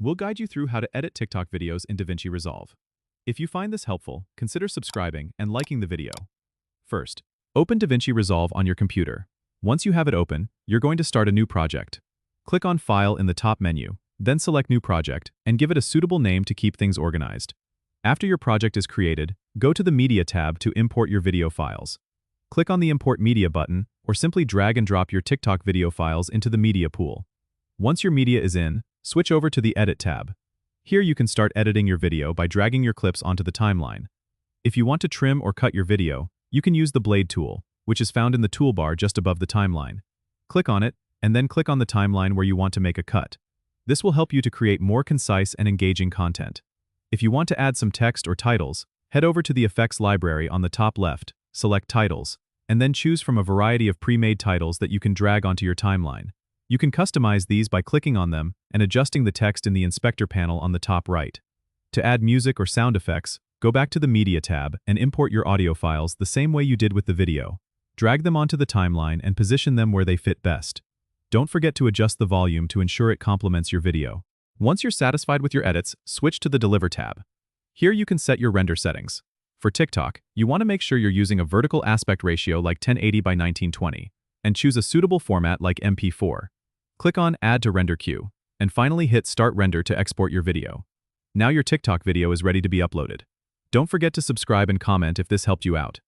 We'll guide you through how to edit TikTok videos in DaVinci Resolve. If you find this helpful, consider subscribing and liking the video. First, open DaVinci Resolve on your computer. Once you have it open, you're going to start a new project. Click on File in the top menu, then select New Project and give it a suitable name to keep things organized. After your project is created, go to the Media tab to import your video files. Click on the Import Media button or simply drag and drop your TikTok video files into the media pool. Once your media is in, switch over to the Edit tab. Here you can start editing your video by dragging your clips onto the timeline. If you want to trim or cut your video, you can use the Blade tool, which is found in the toolbar just above the timeline. Click on it, and then click on the timeline where you want to make a cut. This will help you to create more concise and engaging content. If you want to add some text or titles, head over to the Effects library on the top left, select Titles, and then choose from a variety of pre-made titles that you can drag onto your timeline. You can customize these by clicking on them and adjusting the text in the Inspector panel on the top right. To add music or sound effects, go back to the Media tab and import your audio files the same way you did with the video. Drag them onto the timeline and position them where they fit best. Don't forget to adjust the volume to ensure it complements your video. Once you're satisfied with your edits, switch to the Deliver tab. Here you can set your render settings. For TikTok, you want to make sure you're using a vertical aspect ratio like 1080 by 1920, and choose a suitable format like MP4. Click on Add to Render Queue, and finally hit Start Render to export your video. Now your TikTok video is ready to be uploaded. Don't forget to subscribe and comment if this helped you out.